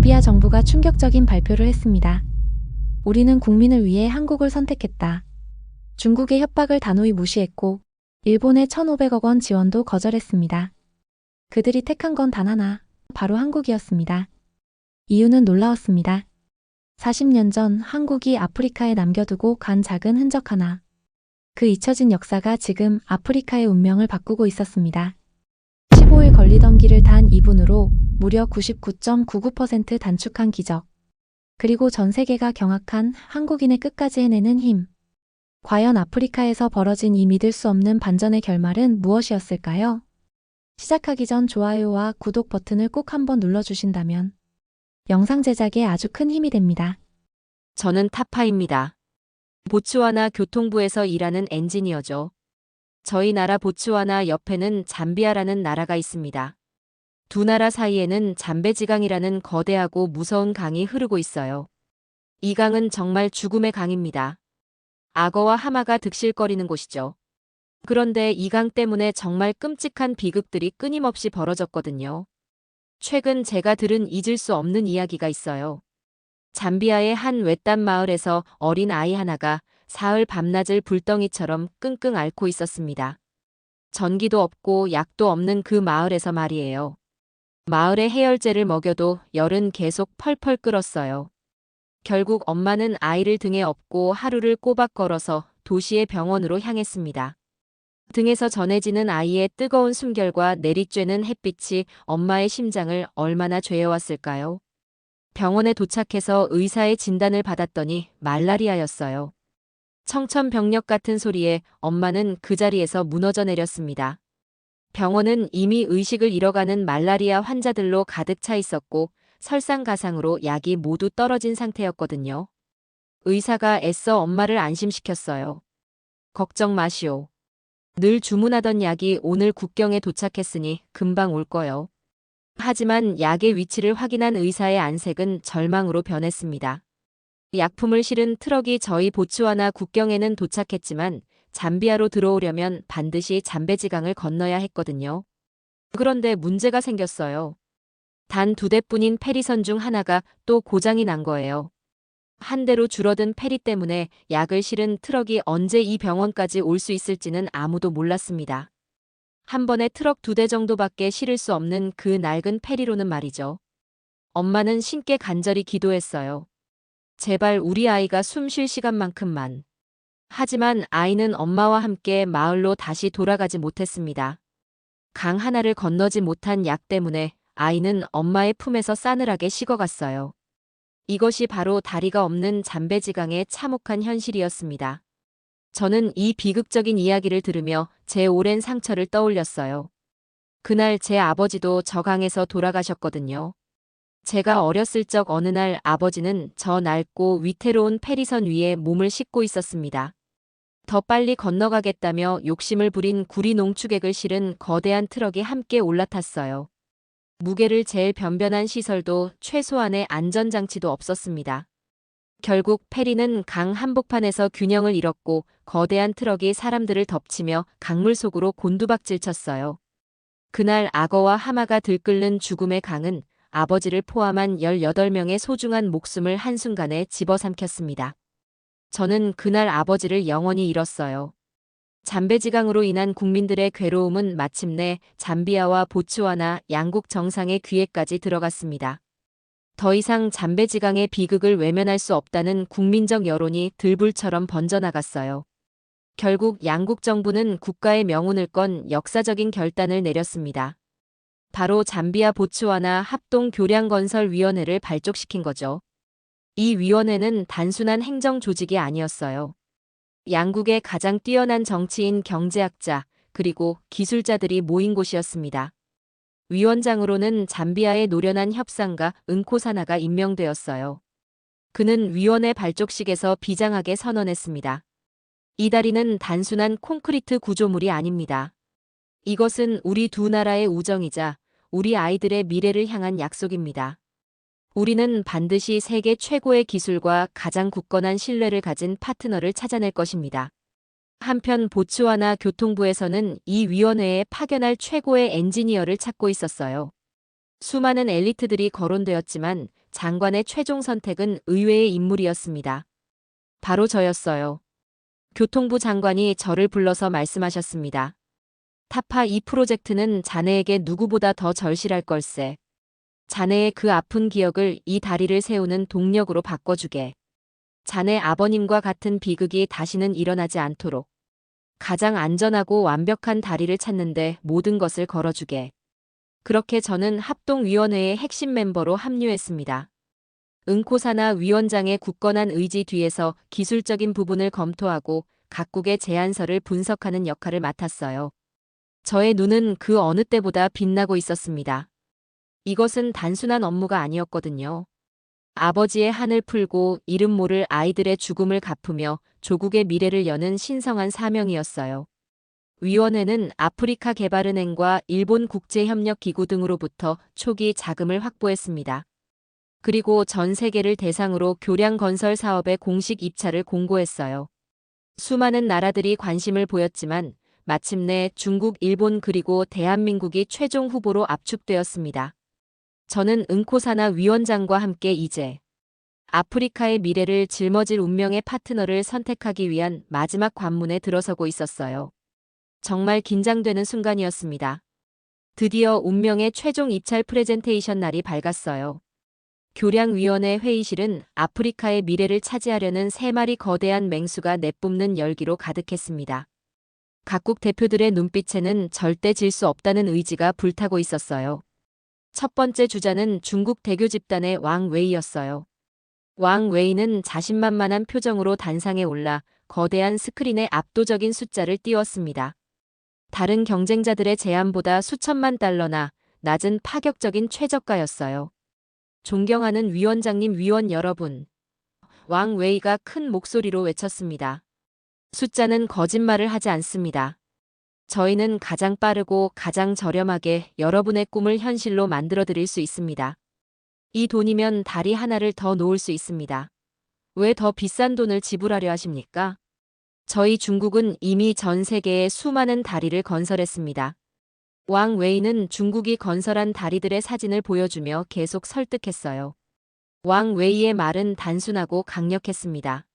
잠비아 정부가 충격적인 발표를 했습니다. 우리는 국민을 위해 한국을 선택했다. 중국의 협박을 단호히 무시했고 일본의 1,500억 원 지원도 거절했습니다. 그들이 택한 건 단 하나, 바로 한국이었습니다. 이유는 놀라웠습니다. 40년 전 한국이 아프리카에 남겨두고 간 작은 흔적 하나. 그 잊혀진 역사가 지금 아프리카의 운명을 바꾸고 있었습니다. 15일 걸리던 길을 단 2분으로 무려 99.99% 단축한 기적. 그리고 전 세계가 경악한 한국인의 끝까지 해내는 힘. 과연 아프리카에서 벌어진 이 믿을 수 없는 반전의 결말은 무엇이었을까요? 시작하기 전 좋아요와 구독 버튼을 꼭 한번 눌러주신다면 영상 제작에 아주 큰 힘이 됩니다. 저는 타파입니다. 보츠와나 교통부에서 일하는 엔지니어죠. 저희 나라 보츠와나 옆에는 잠비아라는 나라가 있습니다. 두 나라 사이에는 잠베지강이라는 거대하고 무서운 강이 흐르고 있어요. 이 강은 정말 죽음의 강입니다. 악어와 하마가 득실거리는 곳이죠. 그런데 이 강 때문에 정말 끔찍한 비극들이 끊임없이 벌어졌거든요. 최근 제가 들은 잊을 수 없는 이야기가 있어요. 잠비아의 한 외딴 마을에서 어린 아이 하나가 사흘 밤낮을 불덩이처럼 끙끙 앓고 있었습니다. 전기도 없고 약도 없는 그 마을에서 말이에요. 마을에 해열제를 먹여도 열은 계속 펄펄 끓었어요. 결국 엄마는 아이를 등에 업고 하루를 꼬박 걸어서 도시의 병원으로 향했습니다. 등에서 전해지는 아이의 뜨거운 숨결과 내리쬐는 햇빛이 엄마의 심장을 얼마나 죄어왔을까요? 병원에 도착해서 의사의 진단을 받았더니 말라리아였어요. 청천벽력 같은 소리에 엄마는 그 자리에서 무너져 내렸습니다. 병원은 이미 의식을 잃어가는 말라리아 환자들로 가득 차 있었고 설상가상으로 약이 모두 떨어진 상태였거든요. 의사가 애써 엄마를 안심시켰어요. 걱정 마시오. 늘 주문하던 약이 오늘 국경에 도착했으니 금방 올 거요. 하지만 약의 위치를 확인한 의사의 안색은 절망으로 변했습니다. 약품을 실은 트럭이 저희 보츠와나 국경에는 도착했지만 잠비아로 들어오려면 반드시 잠베지강을 건너야 했거든요. 그런데 문제가 생겼어요. 단 2대뿐인 페리선 중 하나가 또 고장이 난 거예요. 한 대로 줄어든 페리 때문에 약을 실은 트럭이 언제 이 병원까지 올 수 있을지는 아무도 몰랐습니다. 한 번에 트럭 2대 정도밖에 실을 수 없는 그 낡은 페리로는 말이죠. 엄마는 신께 간절히 기도했어요. 제발 우리 아이가 숨 쉴 시간만큼만. 하지만 아이는 엄마와 함께 마을로 다시 돌아가지 못했습니다. 강 하나를 건너지 못한 약 때문에 아이는 엄마의 품에서 싸늘하게 식어갔어요. 이것이 바로 다리가 없는 잠베지강의 참혹한 현실이었습니다. 저는 이 비극적인 이야기를 들으며 제 오랜 상처를 떠올렸어요. 그날 제 아버지도 저 강에서 돌아가셨거든요. 제가 어렸을 적 어느 날 아버지는 저 낡고 위태로운 페리선 위에 몸을 싣고 있었습니다. 더 빨리 건너가겠다며 욕심을 부린 구리 농축액을 실은 거대한 트럭이 함께 올라탔어요. 무게를 잴 변변한 시설도 최소한의 안전장치도 없었습니다. 결국 페리는 강 한복판에서 균형을 잃었고 거대한 트럭이 사람들을 덮치며 강물 속으로 곤두박질 쳤어요. 그날 악어와 하마가 들끓는 죽음의 강은 아버지를 포함한 18명의 소중한 목숨을 한순간에 집어삼켰습니다. 저는 그날 아버지를 영원히 잃었어요. 잠베지강으로 인한 국민들의 괴로움은 마침내 잠비아와 보츠와나 양국 정상의 귀에까지 들어갔습니다. 더 이상 잠베지강의 비극을 외면할 수 없다는 국민적 여론이 들불처럼 번져나갔어요. 결국 양국 정부는 국가의 명운을 건 역사적인 결단을 내렸습니다. 바로 잠비아 보츠와나 합동교량건설위원회를 발족시킨 거죠. 이 위원회는 단순한 행정 조직이 아니었어요. 양국의 가장 뛰어난 정치인, 경제학자, 그리고 기술자들이 모인 곳이었습니다. 위원장으로는 잠비아의 노련한 협상가 은코사나가 임명되었어요. 그는 위원회 발족식에서 비장하게 선언했습니다. 이 다리는 단순한 콘크리트 구조물이 아닙니다. 이것은 우리 두 나라의 우정이자 우리 아이들의 미래를 향한 약속입니다. 우리는 반드시 세계 최고의 기술과 가장 굳건한 신뢰를 가진 파트너를 찾아낼 것입니다. 한편 보츠와나 교통부에서는 이 위원회에 파견할 최고의 엔지니어를 찾고 있었어요. 수많은 엘리트들이 거론되었지만 장관의 최종 선택은 의외의 인물이었습니다. 바로 저였어요. 교통부 장관이 저를 불러서 말씀하셨습니다. 타파 이 프로젝트는 자네에게 누구보다 더 절실할 걸세. 자네의 그 아픈 기억을 이 다리를 세우는 동력으로 바꿔주게. 자네 아버님과 같은 비극이 다시는 일어나지 않도록. 가장 안전하고 완벽한 다리를 찾는데 모든 것을 걸어주게. 그렇게 저는 합동위원회의 핵심 멤버로 합류했습니다. 은코사나 위원장의 굳건한 의지 뒤에서 기술적인 부분을 검토하고 각국의 제안서를 분석하는 역할을 맡았어요. 저의 눈은 그 어느 때보다 빛나고 있었습니다. 이것은 단순한 업무가 아니었거든요. 아버지의 한을 풀고 이름 모를 아이들의 죽음을 갚으며 조국의 미래를 여는 신성한 사명이었어요. 위원회는 아프리카 개발은행과 일본 국제협력기구 등으로부터 초기 자금을 확보했습니다. 그리고 전 세계를 대상으로 교량 건설 사업의 공식 입찰을 공고했어요. 수많은 나라들이 관심을 보였지만 마침내 중국, 일본 그리고 대한민국이 최종 후보로 압축되었습니다. 저는 은코사나 위원장과 함께 이제 아프리카의 미래를 짊어질 운명의 파트너를 선택하기 위한 마지막 관문에 들어서고 있었어요. 정말 긴장되는 순간이었습니다. 드디어 운명의 최종 입찰 프레젠테이션 날이 밝았어요. 교량위원회 회의실은 아프리카의 미래를 차지하려는 3마리 거대한 맹수가 내뿜는 열기로 가득했습니다. 각국 대표들의 눈빛에는 절대 질 수 없다는 의지가 불타고 있었어요. 첫 번째 주자는 중국 대교 집단의 왕 웨이였어요. 왕 웨이는 자신만만한 표정으로 단상에 올라 거대한 스크린에 압도적인 숫자를 띄웠습니다. 다른 경쟁자들의 제안보다 수천만 달러나 낮은 파격적인 최저가였어요. 존경하는 위원장님, 위원 여러분. 왕 웨이가 큰 목소리로 외쳤습니다. 숫자는 거짓말을 하지 않습니다. 저희는 가장 빠르고 가장 저렴하게 여러분의 꿈을 현실로 만들어 드릴 수 있습니다. 이 돈이면 다리 하나를 더 놓을 수 있습니다. 왜 더 비싼 돈을 지불하려 하십니까? 저희 중국은 이미 전 세계에 수많은 다리를 건설했습니다. 왕 웨이는 중국이 건설한 다리들의 사진을 보여주며 계속 설득했어요. 왕 웨이의 말은 단순하고 강력했습니다.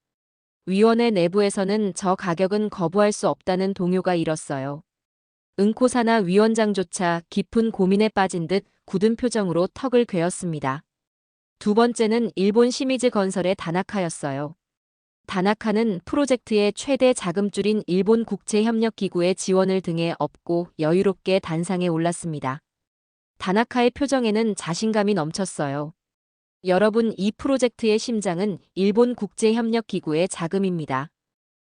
위원회 내부에서는 저 가격은 거부할 수 없다는 동요가 일었어요. 은코사나 위원장조차 깊은 고민에 빠진 듯 굳은 표정으로 턱을 괴었습니다. 두 번째는 일본 시미즈 건설의 다나카였어요. 다나카는 프로젝트의 최대 자금줄인 일본 국제협력기구의 지원을 등에 업고 여유롭게 단상에 올랐습니다. 다나카의 표정에는 자신감이 넘쳤어요. 여러분, 이 프로젝트의 심장은 일본 국제협력기구의 자금입니다.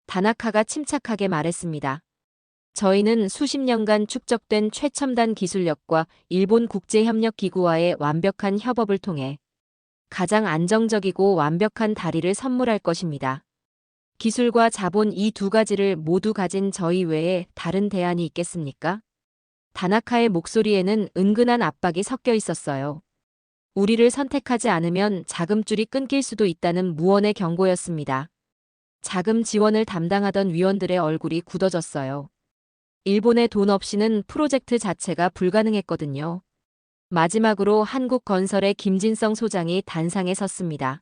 다나카가 침착하게 말했습니다. 저희는 수십 년간 축적된 최첨단 기술력과 일본 국제협력기구와의 완벽한 협업을 통해 가장 안정적이고 완벽한 다리를 선물할 것입니다. 기술과 자본 이 두 가지를 모두 가진 저희 외에 다른 대안이 있겠습니까? 다나카의 목소리에는 은근한 압박이 섞여 있었어요. 우리를 선택하지 않으면 자금줄이 끊길 수도 있다는 무언의 경고였습니다. 자금 지원을 담당하던 위원들의 얼굴이 굳어졌어요. 일본의 돈 없이는 프로젝트 자체가 불가능했거든요. 마지막으로 한국건설의 김진성 소장이 단상에 섰습니다.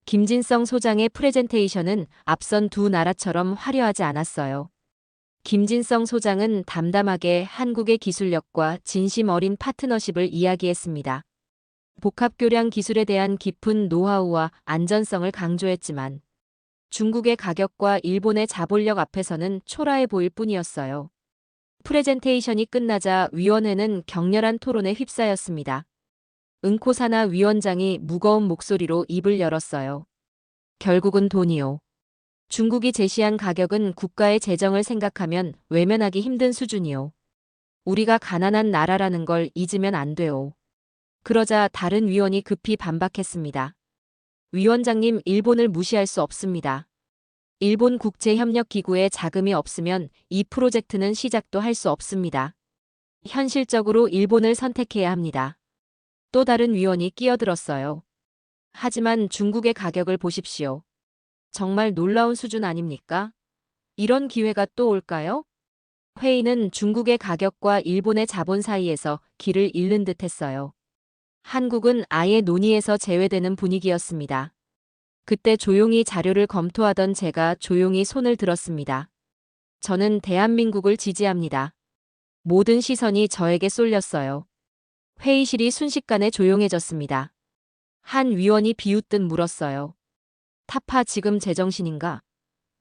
김진성 소장의 프레젠테이션은 앞선 두 나라처럼 화려하지 않았어요. 김진성 소장은 담담하게 한국의 기술력과 진심 어린 파트너십을 이야기했습니다. 복합교량 기술에 대한 깊은 노하우와 안전성을 강조했지만 중국의 가격과 일본의 자본력 앞에서는 초라해 보일 뿐이었어요. 프레젠테이션이 끝나자 위원회는 격렬한 토론에 휩싸였습니다. 은코사나 위원장이 무거운 목소리로 입을 열었어요. 결국은 돈이요. 중국이 제시한 가격은 국가의 재정을 생각하면 외면하기 힘든 수준이요. 우리가 가난한 나라라는 걸 잊으면 안 돼요. 그러자 다른 위원이 급히 반박했습니다. 위원장님, 일본을 무시할 수 없습니다. 일본 국제협력기구의 자금이 없으면 이 프로젝트는 시작도 할 수 없습니다. 현실적으로 일본을 선택해야 합니다. 또 다른 위원이 끼어들었어요. 하지만 중국의 가격을 보십시오. 정말 놀라운 수준 아닙니까? 이런 기회가 또 올까요? 회의는 중국의 가격과 일본의 자본 사이에서 길을 잃는 듯 했어요. 한국은 아예 논의에서 제외되는 분위기였습니다. 그때 조용히 자료를 검토하던 제가 조용히 손을 들었습니다. 저는 대한민국을 지지합니다. 모든 시선이 저에게 쏠렸어요. 회의실이 순식간에 조용해졌습니다. 한 위원이 비웃듯 물었어요. 타파 지금 제정신인가?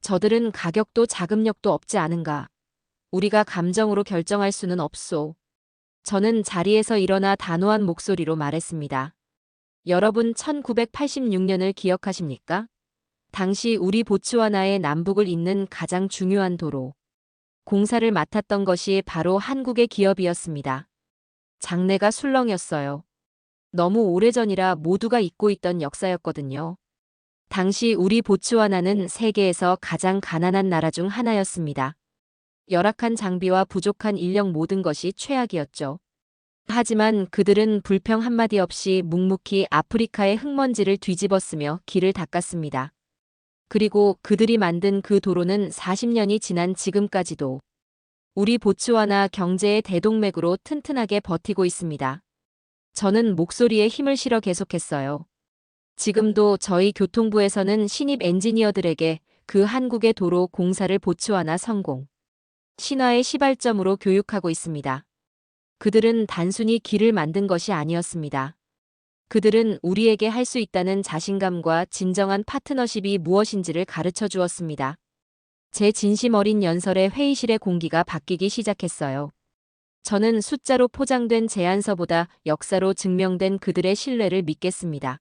저들은 가격도 자금력도 없지 않은가? 우리가 감정으로 결정할 수는 없소. 저는 자리에서 일어나 단호한 목소리로 말했습니다. 여러분 1986년을 기억하십니까? 당시 우리 보츠와나의 남북을 잇는 가장 중요한 도로. 공사를 맡았던 것이 바로 한국의 기업이었습니다. 장래가 술렁였어요. 너무 오래전이라 모두가 잊고 있던 역사였거든요. 당시 우리 보츠와나는 세계에서 가장 가난한 나라 중 하나였습니다. 열악한 장비와 부족한 인력 모든 것이 최악이었죠. 하지만 그들은 불평 한마디 없이 묵묵히 아프리카의 흙먼지를 뒤집었으며 길을 닦았습니다. 그리고 그들이 만든 그 도로는 40년이 지난 지금까지도 우리 보츠와나 경제의 대동맥으로 튼튼하게 버티고 있습니다. 저는 목소리에 힘을 실어 계속했어요. 지금도 저희 교통부에서는 신입 엔지니어들에게 그 한국의 도로 공사를 보츠와나 성공, 신화의 시발점으로 교육하고 있습니다. 그들은 단순히 길을 만든 것이 아니었습니다. 그들은 우리에게 할 수 있다는 자신감과 진정한 파트너십이 무엇인지를 가르쳐 주었습니다. 제 진심 어린 연설의 회의실의 공기가 바뀌기 시작했어요. 저는 숫자로 포장된 제안서보다 역사로 증명된 그들의 신뢰를 믿겠습니다.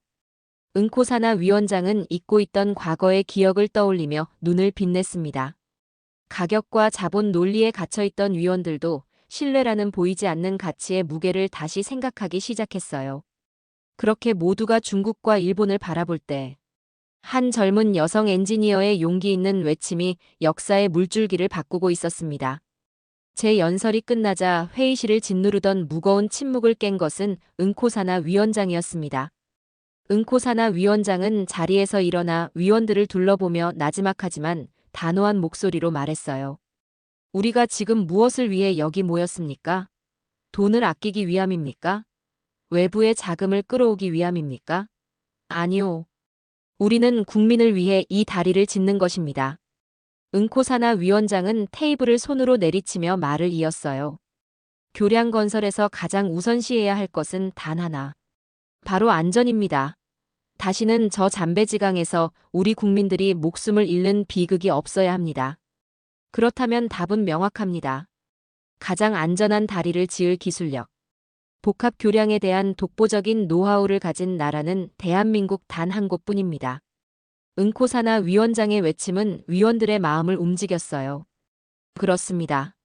은코사나 위원장은 잊고 있던 과거의 기억을 떠올리며 눈을 빛냈습니다. 가격과 자본 논리에 갇혀있던 위원들도 신뢰라는 보이지 않는 가치의 무게를 다시 생각하기 시작했어요. 그렇게 모두가 중국과 일본을 바라볼 때 한 젊은 여성 엔지니어의 용기 있는 외침이 역사의 물줄기를 바꾸고 있었습니다. 제 연설이 끝나자 회의실을 짓누르던 무거운 침묵을 깬 것은 은코사나 위원장이었습니다. 은코사나 위원장은 자리에서 일어나 위원들을 둘러보며 나지막하지만 단호한 목소리로 말했어요. 우리가 지금 무엇을 위해 여기 모였습니까? 돈을 아끼기 위함입니까? 외부의 자금을 끌어오기 위함입니까? 아니요. 우리는 국민을 위해 이 다리를 짓는 것입니다. 은코사나 위원장은 테이블을 손으로 내리치며 말을 이었어요. 교량건설에서 가장 우선시해야 할 것은 단 하나. 바로 안전입니다. 다시는 저 잠베지강에서 우리 국민들이 목숨을 잃는 비극이 없어야 합니다. 그렇다면 답은 명확합니다. 가장 안전한 다리를 지을 기술력. 복합 교량에 대한 독보적인 노하우를 가진 나라는 대한민국 단 한 곳뿐입니다. 은코사나 위원장의 외침은 위원들의 마음을 움직였어요. 그렇습니다.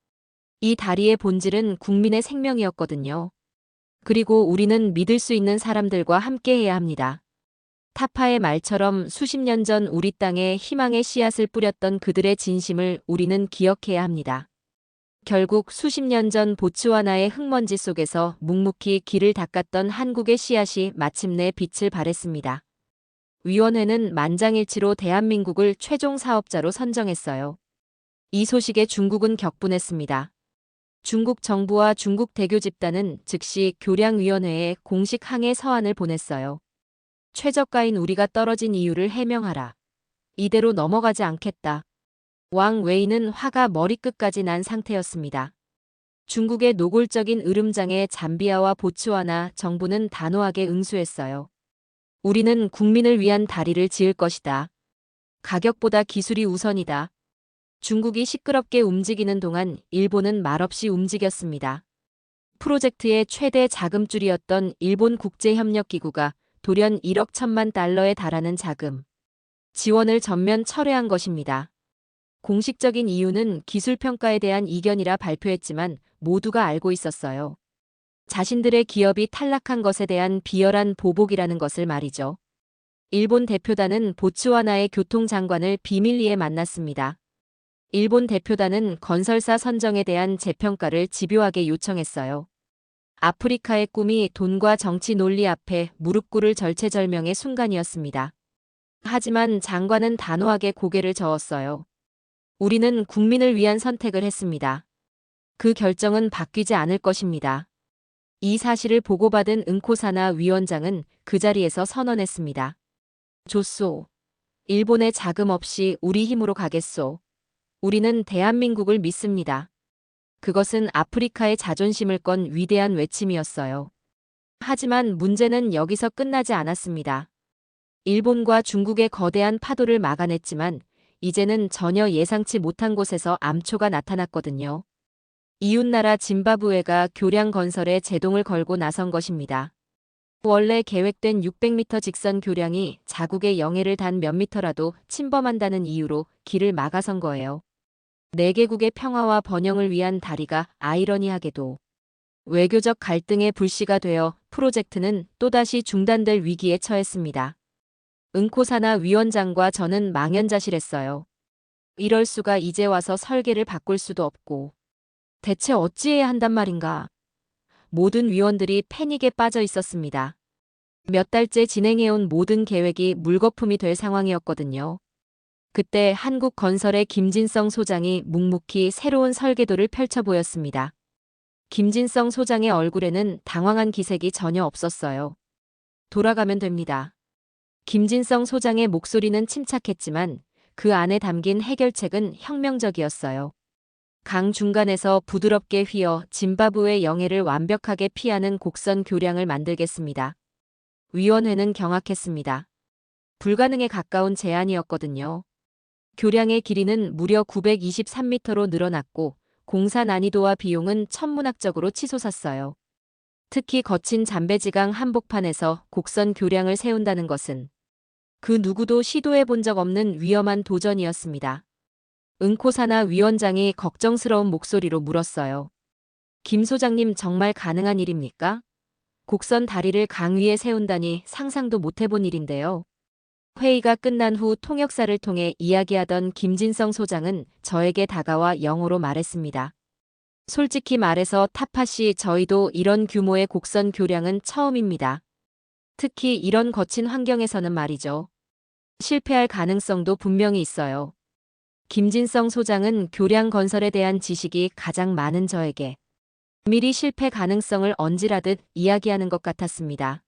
이 다리의 본질은 국민의 생명이었거든요. 그리고 우리는 믿을 수 있는 사람들과 함께해야 합니다. 타파의 말처럼 수십 년 전 우리 땅에 희망의 씨앗을 뿌렸던 그들의 진심을 우리는 기억해야 합니다. 결국 수십 년 전 보츠와나의 흙먼지 속에서 묵묵히 길을 닦았던 한국의 씨앗이 마침내 빛을 발했습니다. 위원회는 만장일치로 대한민국을 최종 사업자로 선정했어요. 이 소식에 중국은 격분했습니다. 중국 정부와 중국 대교 집단은 즉시 교량위원회에 공식 항해 서한을 보냈어요. 최저가인 우리가 떨어진 이유를 해명하라. 이대로 넘어가지 않겠다. 왕 웨이는 화가 머리끝까지 난 상태였습니다. 중국의 노골적인 으름장에 잠비아와 보츠와나 정부는 단호하게 응수했어요. 우리는 국민을 위한 다리를 지을 것이다. 가격보다 기술이 우선이다. 중국이 시끄럽게 움직이는 동안 일본은 말없이 움직였습니다. 프로젝트의 최대 자금줄이었던 일본국제협력기구가 돌연 1억 1천만 달러에 달하는 자금 지원을 전면 철회한 것입니다. 공식적인 이유는 기술평가에 대한 이견이라 발표했지만 모두가 알고 있었어요. 자신들의 기업이 탈락한 것에 대한 비열한 보복이라는 것을 말이죠. 일본 대표단은 보츠와나의 교통장관을 비밀리에 만났습니다. 일본 대표단은 건설사 선정에 대한 재평가를 집요하게 요청했어요. 아프리카의 꿈이 돈과 정치 논리 앞에 무릎 꿇을 절체절명의 순간이었습니다. 하지만 장관은 단호하게 고개를 저었어요. 우리는 국민을 위한 선택을 했습니다. 그 결정은 바뀌지 않을 것입니다. 이 사실을 보고받은 응코사나 위원장은 그 자리에서 선언했습니다. 좋소. 일본의 자금 없이 우리 힘으로 가겠소. 우리는 대한민국을 믿습니다. 그것은 아프리카의 자존심을 건 위대한 외침이었어요. 하지만 문제는 여기서 끝나지 않았습니다. 일본과 중국의 거대한 파도를 막아냈지만 이제는 전혀 예상치 못한 곳에서 암초가 나타났거든요. 이웃나라 짐바브웨가 교량 건설에 제동을 걸고 나선 것입니다. 원래 계획된 600m 직선 교량이 자국의 영해를 단 몇 미터라도 침범한다는 이유로 길을 막아선 거예요. 4개국의 평화와 번영을 위한 다리가 아이러니하게도 외교적 갈등의 불씨가 되어 프로젝트는 또다시 중단될 위기에 처했습니다. 응코사나 위원장과 저는 망연자실했어요. 이럴 수가 이제 와서 설계를 바꿀 수도 없고 대체 어찌해야 한단 말인가. 모든 위원들이 패닉에 빠져 있었습니다. 몇 달째 진행해온 모든 계획이 물거품이 될 상황이었거든요. 그때 한국건설의 김진성 소장이 묵묵히 새로운 설계도를 펼쳐 보였습니다. 김진성 소장의 얼굴에는 당황한 기색이 전혀 없었어요. 돌아가면 됩니다. 김진성 소장의 목소리는 침착했지만 그 안에 담긴 해결책은 혁명적이었어요. 강 중간에서 부드럽게 휘어 짐바브웨 영해를 완벽하게 피하는 곡선 교량을 만들겠습니다. 위원회는 경악했습니다. 불가능에 가까운 제안이었거든요. 교량의 길이는 무려 923m로 늘어났고 공사 난이도와 비용은 천문학적으로 치솟았어요. 특히 거친 잠베지강 한복판에서 곡선 교량을 세운다는 것은 그 누구도 시도해 본 적 없는 위험한 도전이었습니다. 응코사나 위원장이 걱정스러운 목소리로 물었어요. 김 소장님 정말 가능한 일입니까? 곡선 다리를 강 위에 세운다니 상상도 못 해본 일인데요. 회의가 끝난 후 통역사를 통해 이야기하던 김진성 소장은 저에게 다가와 영어로 말했습니다. 솔직히 말해서 타파씨 저희도 이런 규모의 곡선 교량은 처음입니다. 특히 이런 거친 환경에서는 말이죠. 실패할 가능성도 분명히 있어요. 김진성 소장은 교량 건설에 대한 지식이 가장 많은 저에게 미리 실패 가능성을 언질하듯 이야기하는 것 같았습니다.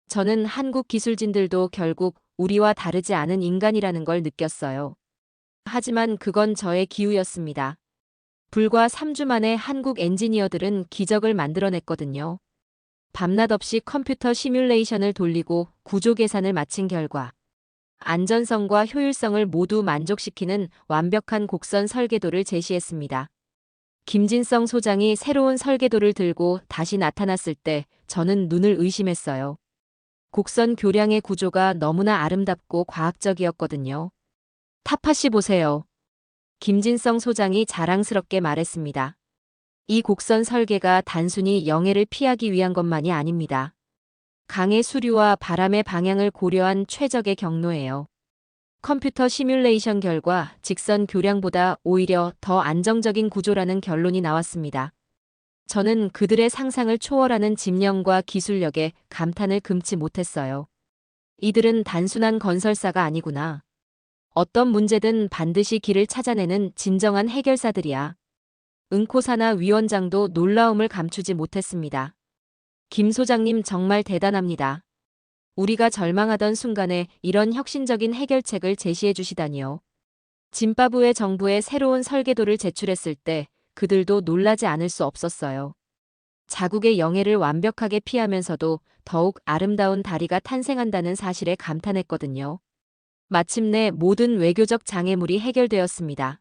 저는 한국 기술진들도 결국 우리와 다르지 않은 인간이라는 걸 느꼈어요. 하지만 그건 저의 기우였습니다. 불과 3주 만에 한국 엔지니어들은 기적을 만들어냈거든요. 밤낮 없이 컴퓨터 시뮬레이션을 돌리고 구조 계산을 마친 결과 안전성과 효율성을 모두 만족시키는 완벽한 곡선 설계도를 제시했습니다. 김진성 소장이 새로운 설계도를 들고 다시 나타났을 때 저는 눈을 의심했어요. 곡선 교량의 구조가 너무나 아름답고 과학적이었거든요. 타파씨 보세요. 김진성 소장이 자랑스럽게 말했습니다. 이 곡선 설계가 단순히 영해를 피하기 위한 것만이 아닙니다. 강의 수류와 바람의 방향을 고려한 최적의 경로예요. 컴퓨터 시뮬레이션 결과 직선 교량보다 오히려 더 안정적인 구조라는 결론이 나왔습니다. 저는 그들의 상상을 초월하는 집념과 기술력에 감탄을 금치 못했어요. 이들은 단순한 건설사가 아니구나. 어떤 문제든 반드시 길을 찾아내는 진정한 해결사들이야. 응코사나 위원장도 놀라움을 감추지 못했습니다. 김 소장님 정말 대단합니다. 우리가 절망하던 순간에 이런 혁신적인 해결책을 제시해 주시다니요. 짐바브웨 정부의 새로운 설계도를 제출했을 때 그들도 놀라지 않을 수 없었어요. 자국의 영해를 완벽하게 피하면서도 더욱 아름다운 다리가 탄생한다는 사실에 감탄했거든요. 마침내 모든 외교적 장애물이 해결되었습니다.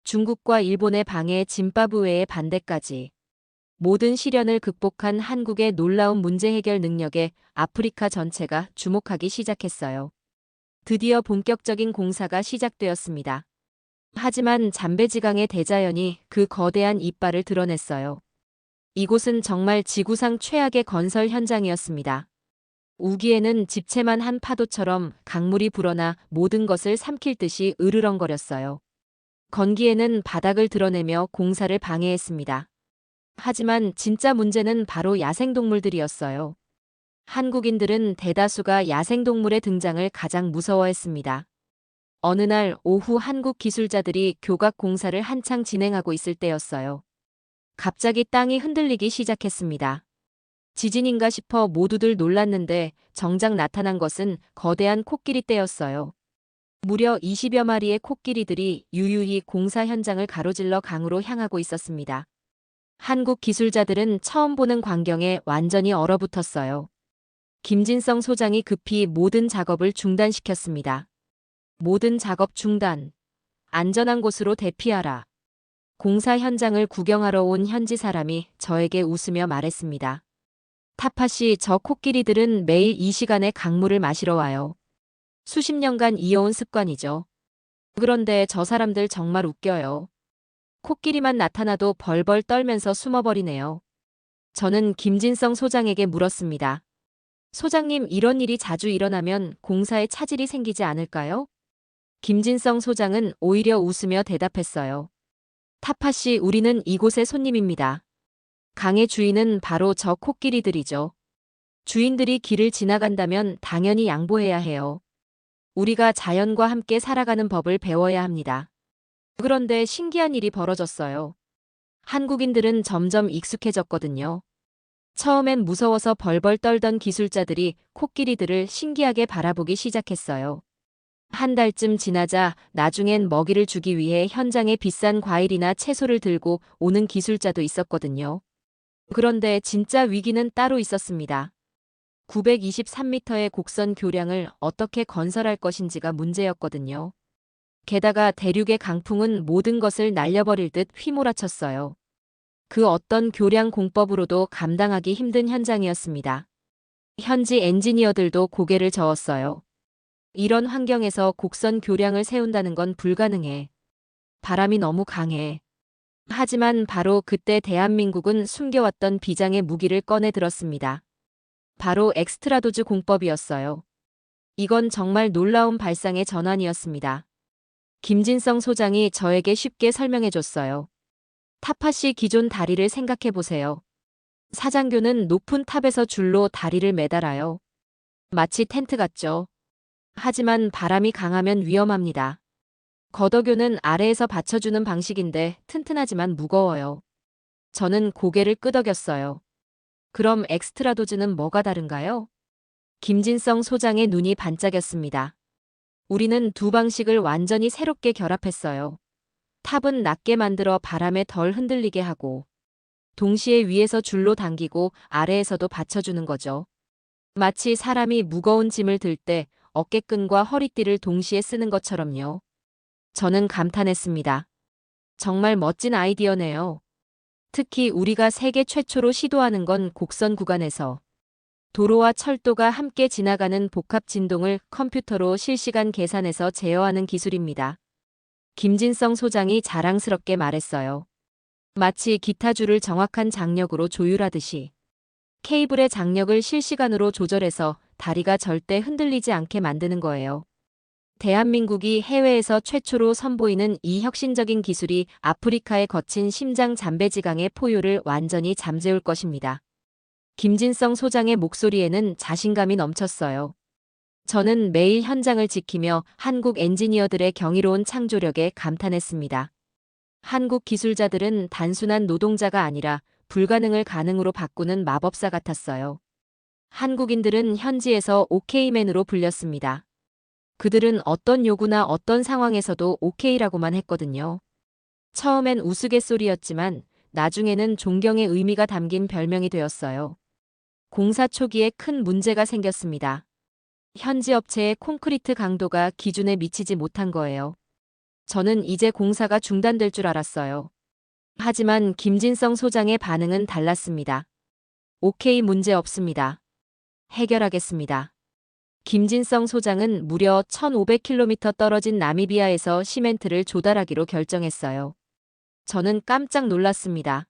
중국과 일본의 방해, 짐바브웨의 반대까지. 모든 시련을 극복한 한국의 놀라운 문제 해결 능력에 아프리카 전체가 주목하기 시작했어요. 드디어 본격적인 공사가 시작되었습니다. 하지만 잠베지강의 대자연이 그 거대한 이빨을 드러냈어요. 이곳은 정말 지구상 최악의 건설 현장이었습니다. 우기에는 집채만 한 파도처럼 강물이 불어나 모든 것을 삼킬 듯이 으르렁거렸어요. 건기에는 바닥을 드러내며 공사를 방해했습니다. 하지만 진짜 문제는 바로 야생동물들이었어요. 한국인들은 대다수가 야생동물의 등장을 가장 무서워했습니다. 어느 날 오후 한국 기술자들이 교각 공사를 한창 진행하고 있을 때였어요. 갑자기 땅이 흔들리기 시작했습니다. 지진인가 싶어 모두들 놀랐는데 정작 나타난 것은 거대한 코끼리 떼였어요. 무려 20여 마리의 코끼리들이 유유히 공사 현장을 가로질러 강으로 향하고 있었습니다. 한국 기술자들은 처음 보는 광경에 완전히 얼어붙었어요. 김진성 소장이 급히 모든 작업을 중단시켰습니다. 모든 작업 중단. 안전한 곳으로 대피하라. 공사 현장을 구경하러 온 현지 사람이 저에게 웃으며 말했습니다. 타파 씨, 저 코끼리들은 매일 이 시간에 강물을 마시러 와요. 수십 년간 이어온 습관이죠. 그런데 저 사람들 정말 웃겨요. 코끼리만 나타나도 벌벌 떨면서 숨어버리네요. 저는 김진성 소장에게 물었습니다. 소장님, 이런 일이 자주 일어나면 공사에 차질이 생기지 않을까요? 김진성 소장은 오히려 웃으며 대답했어요. 타파 씨, 우리는 이곳의 손님입니다. 강의 주인은 바로 저 코끼리들이죠. 주인들이 길을 지나간다면 당연히 양보해야 해요. 우리가 자연과 함께 살아가는 법을 배워야 합니다. 그런데 신기한 일이 벌어졌어요. 한국인들은 점점 익숙해졌거든요. 처음엔 무서워서 벌벌 떨던 기술자들이 코끼리들을 신기하게 바라보기 시작했어요. 한 달쯤 지나자 나중엔 먹이를 주기 위해 현장에 비싼 과일이나 채소를 들고 오는 기술자도 있었거든요. 그런데 진짜 위기는 따로 있었습니다. 923m의 곡선 교량을 어떻게 건설할 것인지가 문제였거든요. 게다가 대륙의 강풍은 모든 것을 날려버릴 듯 휘몰아쳤어요. 그 어떤 교량 공법으로도 감당하기 힘든 현장이었습니다. 현지 엔지니어들도 고개를 저었어요. 이런 환경에서 곡선 교량을 세운다는 건 불가능해. 바람이 너무 강해. 하지만 바로 그때 대한민국은 숨겨왔던 비장의 무기를 꺼내 들었습니다. 바로 엑스트라도즈 공법이었어요. 이건 정말 놀라운 발상의 전환이었습니다. 김진성 소장이 저에게 쉽게 설명해줬어요. 타파 씨 기존 다리를 생각해보세요. 사장교는 높은 탑에서 줄로 다리를 매달아요. 마치 텐트 같죠? 하지만 바람이 강하면 위험합니다. 걷어교는 아래에서 받쳐주는 방식인데 튼튼하지만 무거워요. 저는 고개를 끄덕였어요. 그럼 엑스트라도즈는 뭐가 다른가요? 김진성 소장의 눈이 반짝였습니다. 우리는 두 방식을 완전히 새롭게 결합했어요. 탑은 낮게 만들어 바람에 덜 흔들리게 하고, 동시에 위에서 줄로 당기고 아래에서도 받쳐주는 거죠. 마치 사람이 무거운 짐을 들 때 어깨끈과 허리띠를 동시에 쓰는 것처럼요. 저는 감탄했습니다. 정말 멋진 아이디어네요. 특히 우리가 세계 최초로 시도하는 건 곡선 구간에서 도로와 철도가 함께 지나가는 복합 진동을 컴퓨터로 실시간 계산해서 제어하는 기술입니다. 김진성 소장이 자랑스럽게 말했어요. 마치 기타줄을 정확한 장력으로 조율하듯이 케이블의 장력을 실시간으로 조절해서 다리가 절대 흔들리지 않게 만드는 거예요. 대한민국이 해외에서 최초로 선보이는 이 혁신적인 기술이 아프리카의 거친 심장 잠베지강의 포효를 완전히 잠재울 것입니다. 김진성 소장의 목소리에는 자신감이 넘쳤어요. 저는 매일 현장을 지키며 한국 엔지니어들의 경이로운 창조력에 감탄했습니다. 한국 기술자들은 단순한 노동자가 아니라 불가능을 가능으로 바꾸는 마법사 같았어요. 한국인들은 현지에서 오케이맨으로 불렸습니다. 그들은 어떤 요구나 어떤 상황에서도 오케이라고만 했거든요. 처음엔 우스갯소리였지만 나중에는 존경의 의미가 담긴 별명이 되었어요. 공사 초기에 큰 문제가 생겼습니다. 현지 업체의 콘크리트 강도가 기준에 미치지 못한 거예요. 저는 이제 공사가 중단될 줄 알았어요. 하지만 김진성 소장의 반응은 달랐습니다. 오케이, 문제 없습니다. 해결하겠습니다. 김진성 소장은 무려 1500km 떨어진 나미비아에서 시멘트를 조달하기로 결정했어요. 저는 깜짝 놀랐습니다.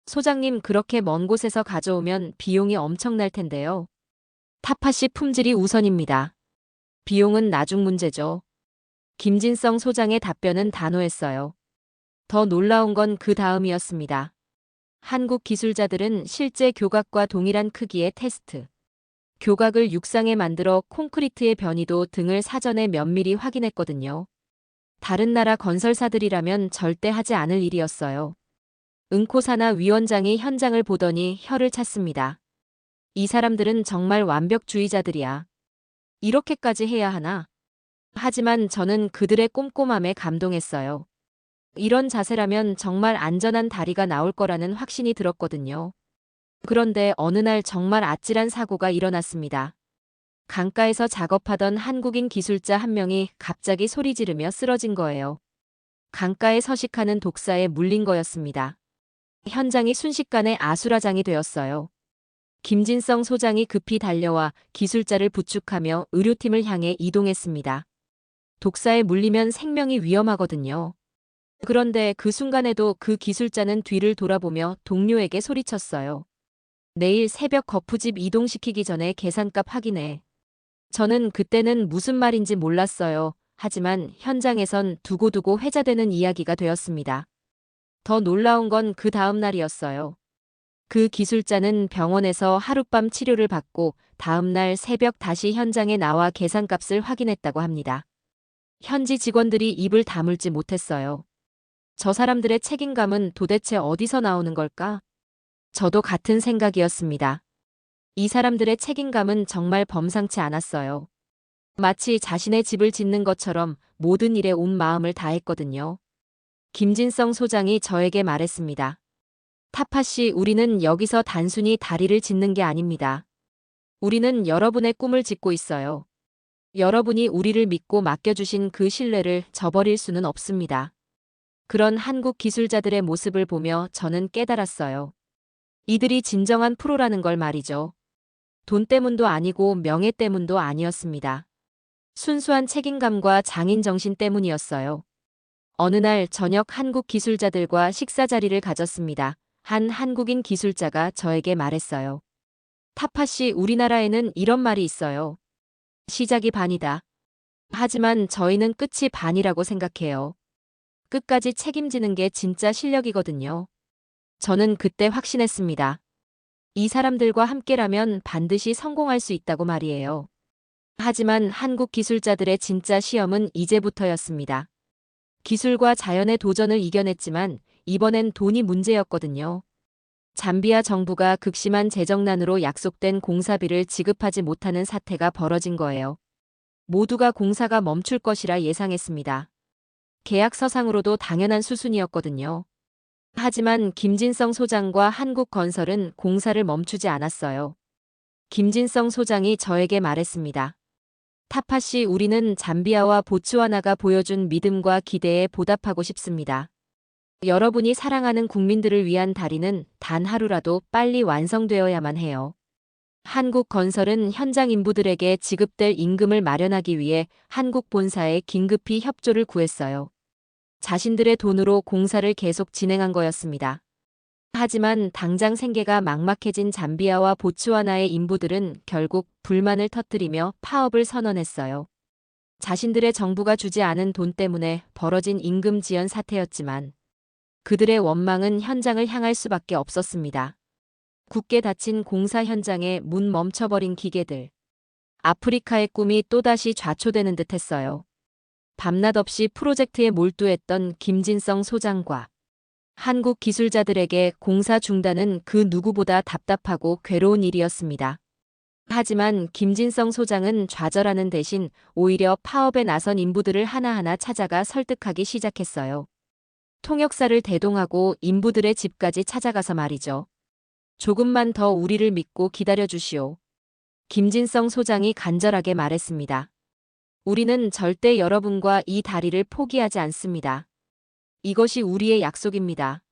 소장님, 그렇게 먼 곳에서 가져오면 비용이 엄청날 텐데요. 타파시 품질이 우선입니다. 비용은 나중 문제죠. 김진성 소장의 답변은 단호했어요. 더 놀라운 건 그 다음이었습니다. 한국 기술자들은 실제 교각과 동일한 크기의 테스트. 교각을 육상에 만들어 콘크리트의 변이도 등을 사전에 면밀히 확인했거든요. 다른 나라 건설사들이라면 절대 하지 않을 일이었어요. 은코사나 위원장이 현장을 보더니 혀를 찼습니다. 이 사람들은 정말 완벽주의자들이야. 이렇게까지 해야 하나? 하지만 저는 그들의 꼼꼼함에 감동했어요. 이런 자세라면 정말 안전한 다리가 나올 거라는 확신이 들었거든요. 그런데 어느 날 정말 아찔한 사고가 일어났습니다. 강가에서 작업하던 한국인 기술자 한 명이 갑자기 소리 지르며 쓰러진 거예요. 강가에 서식하는 독사에 물린 거였습니다. 현장이 순식간에 아수라장이 되었어요. 김진성 소장이 급히 달려와 기술자를 부축하며 의료팀을 향해 이동했습니다. 독사에 물리면 생명이 위험하거든요. 그런데 그 순간에도 그 기술자는 뒤를 돌아보며 동료에게 소리쳤어요. 내일 새벽 거푸집 이동시키기 전에 계산값 확인해. 저는 그때는 무슨 말인지 몰랐어요. 하지만 현장에선 두고두고 회자되는 이야기가 되었습니다. 더 놀라운 건 그 다음 날이었어요. 그 기술자는 병원에서 하룻밤 치료를 받고 다음 날 새벽 다시 현장에 나와 계산값을 확인했다고 합니다. 현지 직원들이 입을 다물지 못했어요. 저 사람들의 책임감은 도대체 어디서 나오는 걸까? 저도 같은 생각이었습니다. 이 사람들의 책임감은 정말 범상치 않았어요. 마치 자신의 집을 짓는 것처럼 모든 일에 온 마음을 다했거든요. 김진성 소장이 저에게 말했습니다. 타파 씨, 우리는 여기서 단순히 다리를 짓는 게 아닙니다. 우리는 여러분의 꿈을 짓고 있어요. 여러분이 우리를 믿고 맡겨주신 그 신뢰를 저버릴 수는 없습니다. 그런 한국 기술자들의 모습을 보며 저는 깨달았어요. 이들이 진정한 프로라는 걸 말이죠. 돈 때문도 아니고 명예 때문도 아니었습니다. 순수한 책임감과 장인 정신 때문이었어요. 어느 날 저녁 한국 기술자들과 식사 자리를 가졌습니다. 한 한국인 기술자가 저에게 말했어요. 타파 씨, 우리나라에는 이런 말이 있어요. 시작이 반이다. 하지만 저희는 끝이 반이라고 생각해요. 끝까지 책임지는 게 진짜 실력이거든요. 저는 그때 확신했습니다. 이 사람들과 함께라면 반드시 성공할 수 있다고 말이에요. 하지만 한국 기술자들의 진짜 시험은 이제부터였습니다. 기술과 자연의 도전을 이겨냈지만 이번엔 돈이 문제였거든요. 잠비아 정부가 극심한 재정난으로 약속된 공사비를 지급하지 못하는 사태가 벌어진 거예요. 모두가 공사가 멈출 것이라 예상했습니다. 계약서상으로도 당연한 수순이었거든요. 하지만 김진성 소장과 한국건설은 공사를 멈추지 않았어요. 김진성 소장이 저에게 말했습니다. 타파 씨, 우리는 잠비아와 보츠와나가 보여준 믿음과 기대에 보답하고 싶습니다. 여러분이 사랑하는 국민들을 위한 다리는 단 하루라도 빨리 완성되어야만 해요. 한국건설은 현장 인부들에게 지급될 임금을 마련하기 위해 한국 본사에 긴급히 협조를 구했어요. 자신들의 돈으로 공사를 계속 진행한 거였습니다. 하지만 당장 생계가 막막해진 잠비아와 보츠와나의 인부들은 결국 불만을 터뜨리며 파업을 선언했어요. 자신들의 정부가 주지 않은 돈 때문에 벌어진 임금 지연 사태였지만 그들의 원망은 현장을 향할 수밖에 없었습니다. 굳게 닫힌 공사 현장에 문 멈춰버린 기계들. 아프리카의 꿈이 또다시 좌초되는 듯했어요. 밤낮 없이 프로젝트에 몰두했던 김진성 소장과 한국 기술자들에게 공사 중단은 그 누구보다 답답하고 괴로운 일이었습니다. 하지만 김진성 소장은 좌절하는 대신 오히려 파업에 나선 인부들을 하나하나 찾아가 설득하기 시작했어요. 통역사를 대동하고 인부들의 집까지 찾아가서 말이죠. 조금만 더 우리를 믿고 기다려주시오. 김진성 소장이 간절하게 말했습니다. 우리는 절대 여러분과 이 다리를 포기하지 않습니다. 이것이 우리의 약속입니다.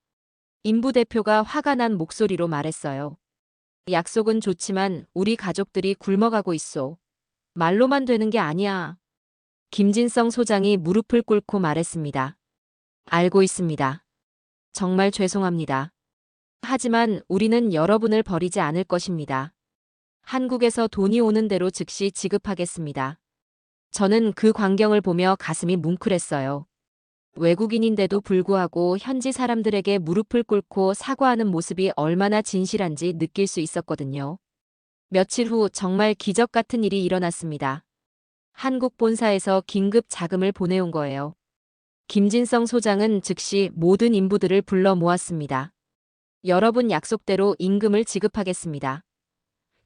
인부 대표가 화가 난 목소리로 말했어요. 약속은 좋지만 우리 가족들이 굶어가고 있소. 말로만 되는 게 아니야. 김진성 소장이 무릎을 꿇고 말했습니다. 알고 있습니다. 정말 죄송합니다. 하지만 우리는 여러분을 버리지 않을 것입니다. 한국에서 돈이 오는 대로 즉시 지급하겠습니다. 저는 그 광경을 보며 가슴이 뭉클했어요. 외국인인데도 불구하고 현지 사람들에게 무릎을 꿇고 사과하는 모습이 얼마나 진실한지 느낄 수 있었거든요. 며칠 후 정말 기적 같은 일이 일어났습니다. 한국 본사에서 긴급 자금을 보내온 거예요. 김진성 소장은 즉시 모든 인부들을 불러 모았습니다. 여러분 약속대로 임금을 지급하겠습니다.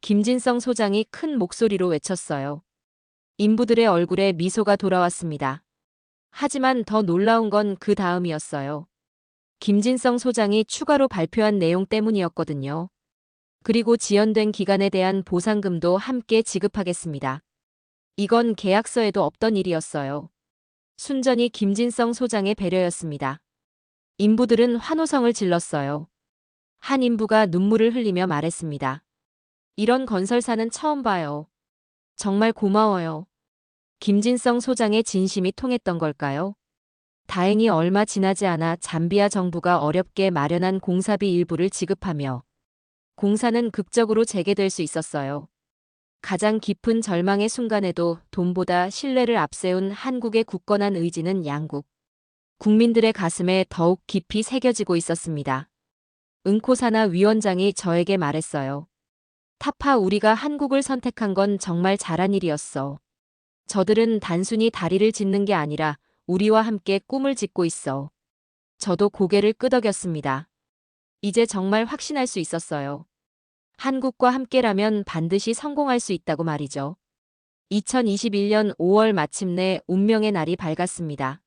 김진성 소장이 큰 목소리로 외쳤어요. 인부들의 얼굴에 미소가 돌아왔습니다. 하지만 더 놀라운 건 그 다음이었어요. 김진성 소장이 추가로 발표한 내용 때문이었거든요. 그리고 지연된 기간에 대한 보상금도 함께 지급하겠습니다. 이건 계약서에도 없던 일이었어요. 순전히 김진성 소장의 배려였습니다. 인부들은 환호성을 질렀어요. 한 인부가 눈물을 흘리며 말했습니다. 이런 건설사는 처음 봐요. 정말 고마워요. 김진성 소장의 진심이 통했던 걸까요? 다행히 얼마 지나지 않아 잠비아 정부가 어렵게 마련한 공사비 일부를 지급하며 공사는 극적으로 재개될 수 있었어요. 가장 깊은 절망의 순간에도 돈보다 신뢰를 앞세운 한국의 굳건한 의지는 양국 국민들의 가슴에 더욱 깊이 새겨지고 있었습니다. 응코사나 위원장이 저에게 말했어요. 타파 우리가 한국을 선택한 건 정말 잘한 일이었어. 저들은 단순히 다리를 짓는 게 아니라 우리와 함께 꿈을 짓고 있어. 저도 고개를 끄덕였습니다. 이제 정말 확신할 수 있었어요. 한국과 함께라면 반드시 성공할 수 있다고 말이죠. 2021년 5월 마침내 운명의 날이 밝았습니다.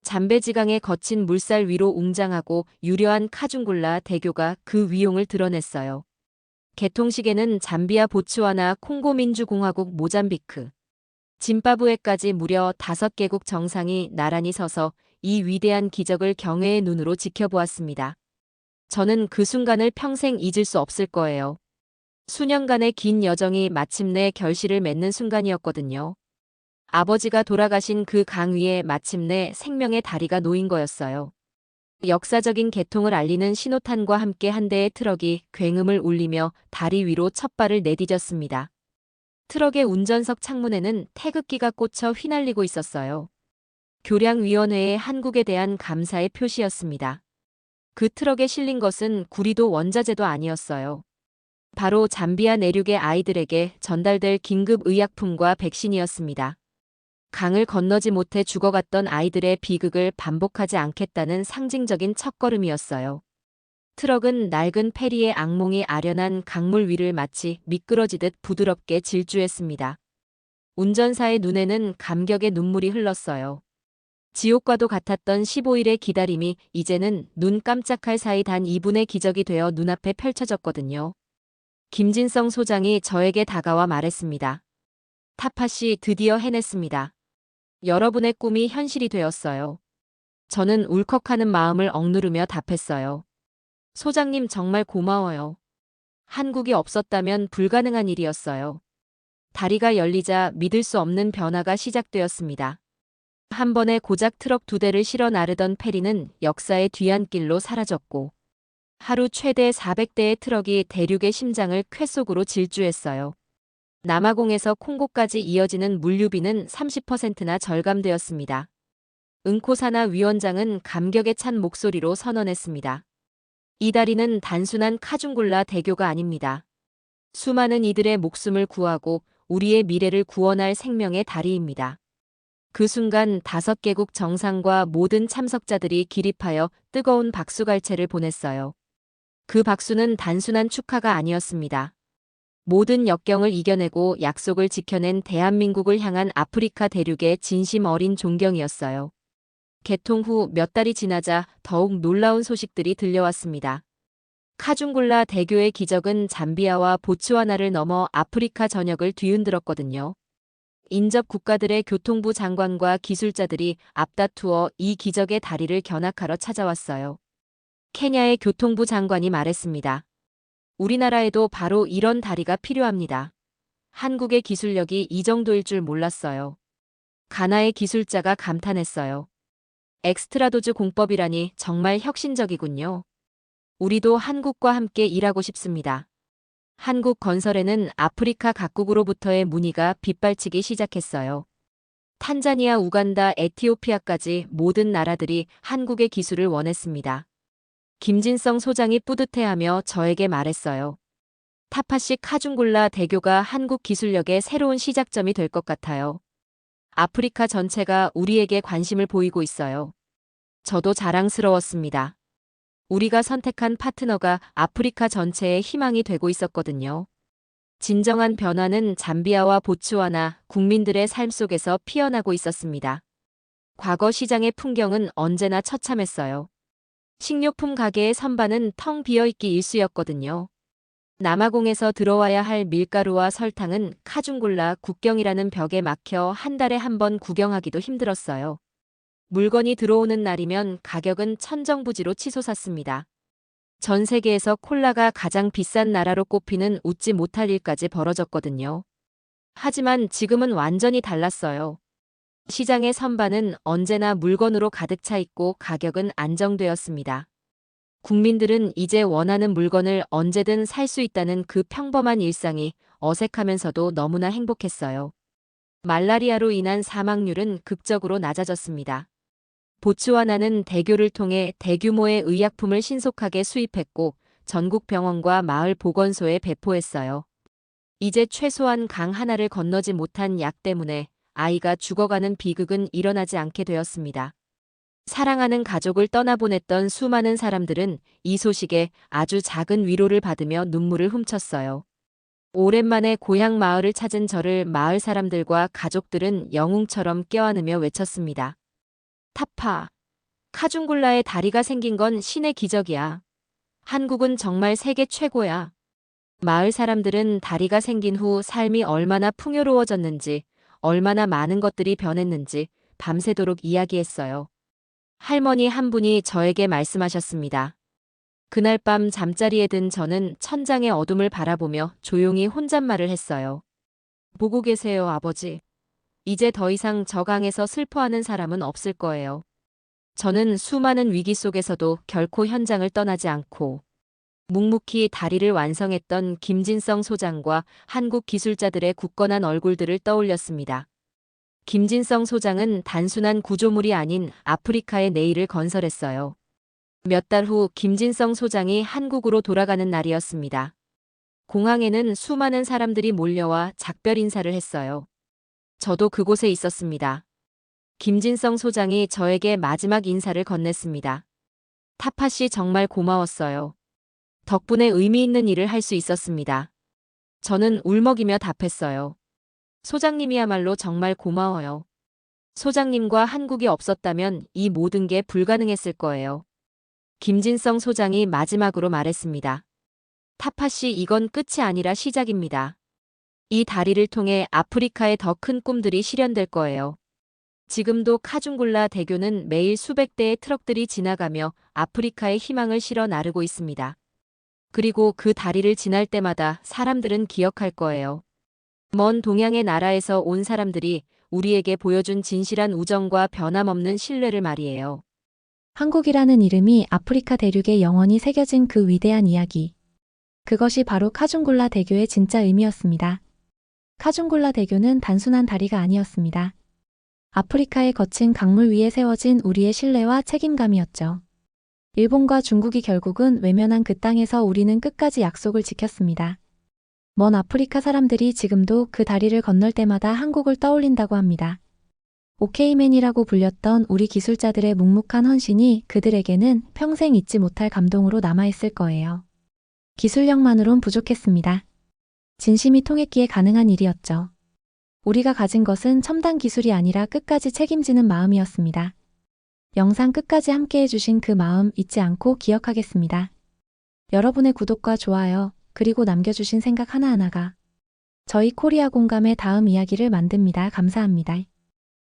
잠베지강의 거친 물살 위로 웅장하고 유려한 카중굴라 대교가 그 위용을 드러냈어요. 개통식에는 잠비아, 보츠와나, 콩고민주공화국, 모잠비크, 짐바브웨까지 무려 5개국 정상이 나란히 서서 이 위대한 기적을 경외의 눈으로 지켜보았습니다. 저는 그 순간을 평생 잊을 수 없을 거예요. 수년간의 긴 여정이 마침내 결실을 맺는 순간이었거든요. 아버지가 돌아가신 그 강 위에 마침내 생명의 다리가 놓인 거였어요. 역사적인 개통을 알리는 신호탄과 함께 한 대의 트럭이 굉음을 울리며 다리 위로 첫 발을 내디뎠습니다. 트럭의 운전석 창문에는 태극기가 꽂혀 휘날리고 있었어요. 교량위원회의 한국에 대한 감사의 표시였습니다. 그 트럭에 실린 것은 구리도 원자재도 아니었어요. 바로 잠비아 내륙의 아이들에게 전달될 긴급 의약품과 백신이었습니다. 강을 건너지 못해 죽어갔던 아이들의 비극을 반복하지 않겠다는 상징적인 첫걸음이었어요. 트럭은 낡은 페리의 악몽이 아련한 강물 위를 마치 미끄러지듯 부드럽게 질주했습니다. 운전사의 눈에는 감격의 눈물이 흘렀어요. 지옥과도 같았던 15일의 기다림이 이제는 눈 깜짝할 사이 단 2분의 기적이 되어 눈앞에 펼쳐졌거든요. 김진성 소장이 저에게 다가와 말했습니다. 타파 씨 드디어 해냈습니다. 여러분의 꿈이 현실이 되었어요. 저는 울컥하는 마음을 억누르며 답했어요. 소장님 정말 고마워요. 한국이 없었다면 불가능한 일이었어요. 다리가 열리자 믿을 수 없는 변화가 시작되었습니다. 한 번에 고작 트럭 2대를 실어 나르던 페리는 역사의 뒤안길로 사라졌고 하루 최대 400대의 트럭이 대륙의 심장을 쾌속으로 질주했어요. 남아공에서 콩고까지 이어지는 물류비는 30%나 절감되었습니다. 응코사나 위원장은 감격에 찬 목소리로 선언했습니다. 이 다리는 단순한 카중굴라 대교가 아닙니다. 수많은 이들의 목숨을 구하고 우리의 미래를 구원할 생명의 다리입니다. 그 순간 5개국 정상과 모든 참석자들이 기립하여 뜨거운 박수갈채를 보냈어요. 그 박수는 단순한 축하가 아니었습니다. 모든 역경을 이겨내고 약속을 지켜낸 대한민국을 향한 아프리카 대륙의 진심 어린 존경이었어요. 개통 후 몇 달이 지나자 더욱 놀라운 소식들이 들려왔습니다. 카중굴라 대교의 기적은 잠비아와 보츠와나를 넘어 아프리카 전역을 뒤흔들었거든요. 인접 국가들의 교통부 장관과 기술자들이 앞다투어 이 기적의 다리를 견학하러 찾아왔어요. 케냐의 교통부 장관이 말했습니다. 우리나라에도 바로 이런 다리가 필요합니다. 한국의 기술력이 이 정도일 줄 몰랐어요. 가나의 기술자가 감탄했어요. 엑스트라도즈 공법이라니 정말 혁신적이군요. 우리도 한국과 함께 일하고 싶습니다. 한국 건설에는 아프리카 각국으로부터의 문의가 빗발치기 시작했어요. 탄자니아, 우간다, 에티오피아까지 모든 나라들이 한국의 기술을 원했습니다. 김진성 소장이 뿌듯해하며 저에게 말했어요. 타파시 카중굴라 대교가 한국 기술력의 새로운 시작점이 될 것 같아요. 아프리카 전체가 우리에게 관심을 보이고 있어요. 저도 자랑스러웠습니다. 우리가 선택한 파트너가 아프리카 전체의 희망이 되고 있었거든요. 진정한 변화는 잠비아와 보츠와나 국민들의 삶 속에서 피어나고 있었습니다. 과거 시장의 풍경은 언제나 처참했어요. 식료품 가게의 선반은 텅 비어있기 일쑤였거든요. 남아공에서 들어와야 할 밀가루와 설탕은 카중굴라 국경이라는 벽에 막혀 한 달에 한 번 구경하기도 힘들었어요. 물건이 들어오는 날이면 가격은 천정부지로 치솟았습니다. 전 세계에서 콜라가 가장 비싼 나라로 꼽히는 웃지 못할 일까지 벌어졌거든요. 하지만 지금은 완전히 달랐어요. 시장의 선반은 언제나 물건으로 가득 차 있고 가격은 안정되었습니다. 국민들은 이제 원하는 물건을 언제든 살 수 있다는 그 평범한 일상이 어색하면서도 너무나 행복했어요. 말라리아로 인한 사망률은 극적으로 낮아졌습니다. 보츠와나는 대교를 통해 대규모의 의약품을 신속하게 수입했고 전국 병원과 마을 보건소에 배포했어요. 이제 최소한 강 하나를 건너지 못한 약 때문에 아이가 죽어가는 비극은 일어나지 않게 되었습니다. 사랑하는 가족을 떠나보냈던 수많은 사람들은 이 소식에 아주 작은 위로를 받으며 눈물을 훔쳤어요. 오랜만에 고향 마을을 찾은 저를 마을 사람들과 가족들은 영웅처럼 껴안으며 외쳤습니다. 타파, 카중굴라의 다리가 생긴 건 신의 기적이야. 한국은 정말 세계 최고야. 마을 사람들은 다리가 생긴 후 삶이 얼마나 풍요로워졌는지, 얼마나 많은 것들이 변했는지 밤새도록 이야기했어요. 할머니 한 분이 저에게 말씀하셨습니다. 그날 밤 잠자리에 든 저는 천장의 어둠을 바라보며 조용히 혼잣말을 했어요. 보고 계세요, 아버지. 이제 더 이상 저 강에서 슬퍼하는 사람은 없을 거예요. 저는 수많은 위기 속에서도 결코 현장을 떠나지 않고 묵묵히 다리를 완성했던 김진성 소장과 한국 기술자들의 굳건한 얼굴들을 떠올렸습니다. 김진성 소장은 단순한 구조물이 아닌 아프리카의 내일을 건설했어요. 몇 달 후 김진성 소장이 한국으로 돌아가는 날이었습니다. 공항에는 수많은 사람들이 몰려와 작별 인사를 했어요. 저도 그곳에 있었습니다. 김진성 소장이 저에게 마지막 인사를 건넸습니다. 타파 씨 정말 고마웠어요. 덕분에 의미 있는 일을 할 수 있었습니다. 저는 울먹이며 답했어요. 소장님이야말로 정말 고마워요. 소장님과 한국이 없었다면 이 모든 게 불가능했을 거예요. 김진성 소장이 마지막으로 말했습니다. 타파 씨, 이건 끝이 아니라 시작입니다. 이 다리를 통해 아프리카의 더 큰 꿈들이 실현될 거예요. 지금도 카중굴라 대교는 매일 수백 대의 트럭들이 지나가며 아프리카의 희망을 실어 나르고 있습니다. 그리고 그 다리를 지날 때마다 사람들은 기억할 거예요. 먼 동양의 나라에서 온 사람들이 우리에게 보여준 진실한 우정과 변함없는 신뢰를 말이에요. 한국이라는 이름이 아프리카 대륙에 영원히 새겨진 그 위대한 이야기. 그것이 바로 카중굴라 대교의 진짜 의미였습니다. 카중굴라 대교는 단순한 다리가 아니었습니다. 아프리카의 거친 강물 위에 세워진 우리의 신뢰와 책임감이었죠. 일본과 중국이 결국은 외면한 그 땅에서 우리는 끝까지 약속을 지켰습니다. 먼 아프리카 사람들이 지금도 그 다리를 건널 때마다 한국을 떠올린다고 합니다. 오케이맨이라고 불렸던 우리 기술자들의 묵묵한 헌신이 그들에게는 평생 잊지 못할 감동으로 남아있을 거예요. 기술력만으론 부족했습니다. 진심이 통했기에 가능한 일이었죠. 우리가 가진 것은 첨단 기술이 아니라 끝까지 책임지는 마음이었습니다. 영상 끝까지 함께 해주신 그 마음 잊지 않고 기억하겠습니다. 여러분의 구독과 좋아요, 그리고 남겨주신 생각 하나하나가 저희 코리아 공감의 다음 이야기를 만듭니다. 감사합니다.